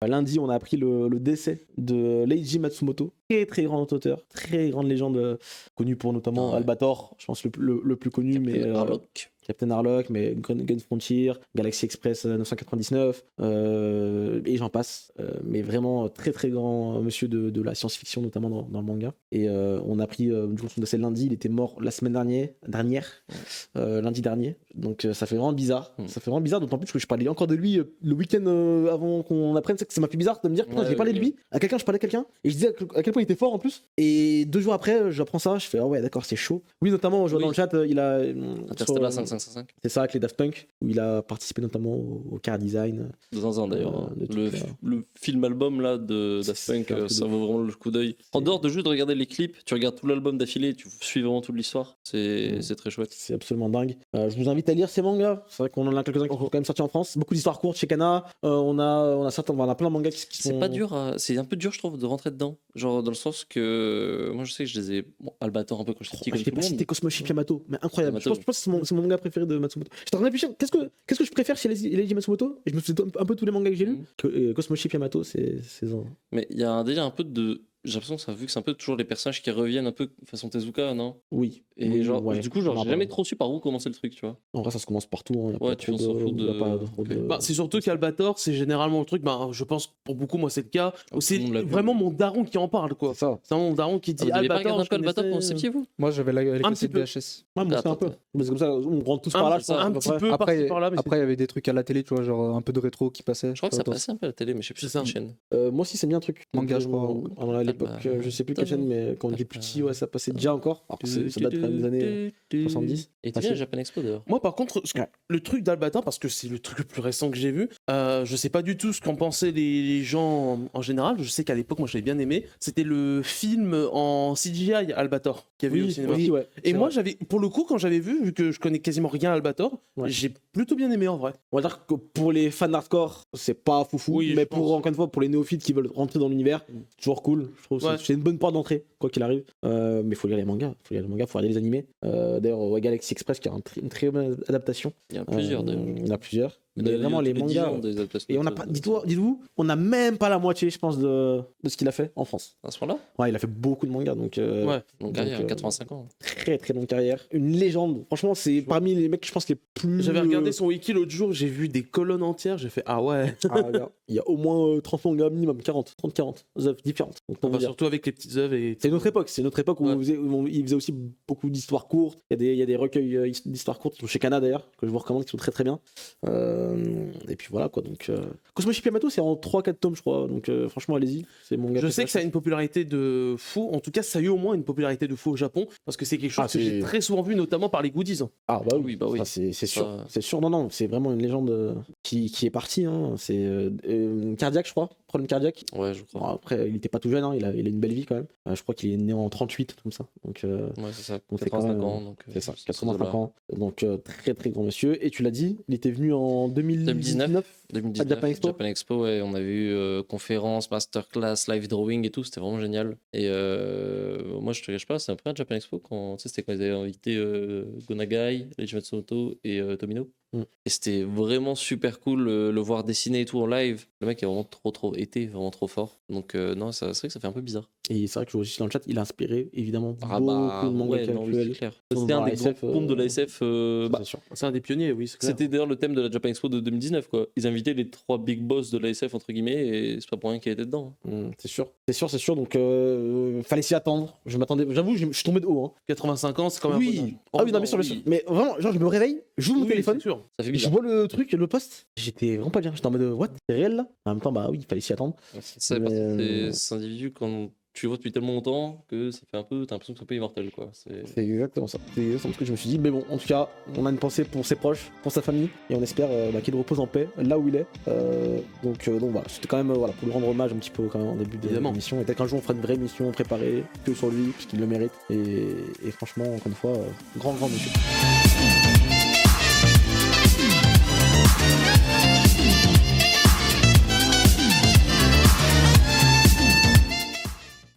Lundi, on a appris le décès de Leiji Matsumoto, très très grand auteur, très grande légende, connu pour notamment Albator, je pense le plus connu, Captain Harlock, mais Gun Frontier, Galaxy Express 999, et j'en passe. Mais vraiment très très grand monsieur de la science-fiction, notamment dans le manga. Et on a appris du coup son décès lundi, il était mort la semaine dernière, lundi dernier. Donc ça fait vraiment bizarre. Ça fait vraiment bizarre, d'autant plus que je parlais encore de lui le week-end avant qu'on apprenne. C'est que ça m'a fait bizarre de me dire, putain, j'ai parlé de lui à quelqu'un, je parlais à quelqu'un, et je disais à quel point il était fort en plus. Et 2 jours après, j'apprends ça, je fais, ah ouais, d'accord, c'est chaud. Oui, notamment, je vois dans le chat, il a. Interstellar 555. C'est ça, avec les Daft Punk, où il a participé notamment au car design. De temps en temps d'ailleurs. Le film-album là de Daft Punk, ça vaut vraiment le coup d'œil. En dehors de juste de regarder les clips, tu regardes tout l'album d'affilée, tu suis vraiment toute l'histoire. C'est très chouette. C'est absolument dingue. Je vous invite à lire ces mangas. C'est vrai qu'on en a quelques-uns qui sont quand même sortis en France. Beaucoup d'histoires courtes chez Kana. On a plein de mangas qui sont. C'est pas dur, c'est un peu dur, je trouve, de rentrer dedans. Genre dans le sens que moi je sais que je les ai. Bon, Albator un peu quand j'étais petit. Je t'ai pas cité Cosmoship Yamato, mais incroyable. Je pense que c'est mon manga préféré de Matsumoto. J'étais en train de réfléchir, qu'est-ce que je préfère chez Leiji Matsumoto? Et je me souviens un peu tous les mangas que j'ai lus. Cosmoship Yamato, c'est ça. Mais il y a un délire un peu de. J'ai l'impression que ça, vu que c'est un peu toujours les personnages qui reviennent un peu façon Tezuka, non? Oui. Et oui, genre, du coup, j'ai jamais trop su par où commencer le truc, tu vois. En vrai, ça se commence partout. Ouais, tu s'en fous de. C'est surtout qu'Albator, c'est généralement le truc, je pense pour beaucoup, moi c'est le cas, où c'est vraiment mon daron qui en parle, quoi. C'est ça. C'est mon daron qui dit Albator. Vous avez pas regardé un peu Albator quand vous étiez, vous? Moi, j'avais les cassettes VHS. Ouais, moi, c'est un peu. Mais c'est comme ça, on rentre tous par là, un petit peu par-ci par-là. Après, il y avait des trucs à la télé, tu vois, genre un peu de rétro qui passait. Je crois que ça passait un peu à la télé, mais je sais plus si c'est une chaîne. Moi aussi, c'est bien un truc. Manga, je crois. À l'époque, je sais plus quelle chaîne, mais quand on était petit, ouais, ça passait déjà encore. Alors que ça date quand même des années 70. Et tu viens à Japan Expo d'ailleurs. Moi, par contre, le truc d'Albator, parce que c'est le truc le plus récent que j'ai vu, je sais pas du tout ce qu'en pensaient les gens en général. Je sais qu'à l'époque, moi, je l'avais bien aimé. C'était le film en CGI Albator qu'il y avait au cinéma. Oui, ouais, et moi, pour le coup, quand j'avais vu que je connais quasiment rien à Albator, j'ai plutôt bien aimé en vrai. On va dire que pour les fans hardcore, c'est pas foufou, mais encore une fois, pour les néophytes qui veulent rentrer dans l'univers, toujours cool. Je trouve que c'est une bonne porte d'entrée, quoi qu'il arrive. Mais faut lire les mangas, faut regarder les animés. D'ailleurs, Galaxy Express qui a une très bonne adaptation. Il y en a plusieurs d'ailleurs. Il y en a plusieurs. Mais vraiment les mangas. Et on n'a pas, dites-vous, on n'a même pas la moitié, je pense, de ce qu'il a fait en France. À ce point-là? Ouais, il a fait beaucoup de mangas. Donc, longue carrière, 85 ans. Très très longue carrière. Une légende. Franchement, c'est parmi les mecs, je pense, les plus. J'avais regardé son wiki l'autre jour, j'ai vu des colonnes entières, j'ai fait ah ouais. Il y a au moins 30 mangas minimum, 40 œuvres différentes. Donc, surtout avec les petites œuvres. C'est une autre époque où il faisait aussi beaucoup d'histoires courtes. Il y a des recueils d'histoires courtes qui sont chez Kana d'ailleurs, que je vous recommande, qui sont très très bien. Et puis voilà quoi. Donc Cosmoship Yamato, c'est en 3-4 tomes, je crois. Donc franchement, allez-y. C'est mon gars. Je sais que ça a une popularité de fou. En tout cas, ça a eu au moins une popularité de fou au Japon, parce que c'est quelque chose que j'ai très souvent vu, notamment par les goodies. Ah bah oui. Ça, c'est sûr. C'est sûr. Non, c'est vraiment une légende qui est partie. Hein. C'est cardiaque, je crois. Problème cardiaque. Ouais, je crois. Bon, après, il était pas tout jeune. Hein. Il a une belle vie quand même. Je crois qu'il est né en 38, comme ça. Donc ouais, c'est ça. 85 ans. Donc, c'est ça. 85 ans. Donc très très grand monsieur. Et tu l'as dit, il était venu en 2019 à Japan Expo, ouais, on a vu conférence, masterclass, live drawing et tout, c'était vraiment génial. Et moi, je te cache pas, c'est un peu un Japan Expo quand c'était quand ils avaient invité Gonagai, Leiji Matsumoto et Tomino. Et c'était vraiment super cool le voir dessiner et tout en live. Le mec est vraiment vraiment trop fort. Donc non, c'est vrai que ça fait un peu bizarre. Et c'est vrai que je vois aussi dans le chat, il a inspiré évidemment beaucoup de mangas actuels. C'était un des grands ponts de la SF. C'est un des pionniers, oui. C'était d'ailleurs le thème de la Japan Expo de 2019, quoi. Ils invitaient les 3 big boss de la SF entre guillemets, et c'est pas pour rien qu'il était dedans. C'est sûr. Donc fallait s'y attendre. Je m'attendais. J'avoue, je suis tombé de haut. 85 ans, c'est quand même. Oui. Ah oui, non, bien sûr. Mais vraiment, genre, je me réveille, j'ouvre mon téléphone. Ça fait bizarre. Je vois le truc, le post. J'étais vraiment pas bien. J'étais en mode what? C'est réel là? En même temps, bah oui, il fallait s'y attendre. C'est parce que ces individus quand tu les vois depuis tellement longtemps que ça fait un peu, t'as l'impression que c'est un peu immortel, quoi. C'est exactement ça. C'est exactement ce que je me suis dit. Mais bon, en tout cas, on a une pensée pour ses proches, pour sa famille, et on espère qu'il repose en paix là où il est. Donc voilà, c'était quand même pour lui rendre hommage un petit peu quand même en début de l'émission. Et peut-être qu'un jour on fera une vraie émission préparée que sur lui, parce qu'il le mérite. Et franchement, encore une fois, grand monsieur.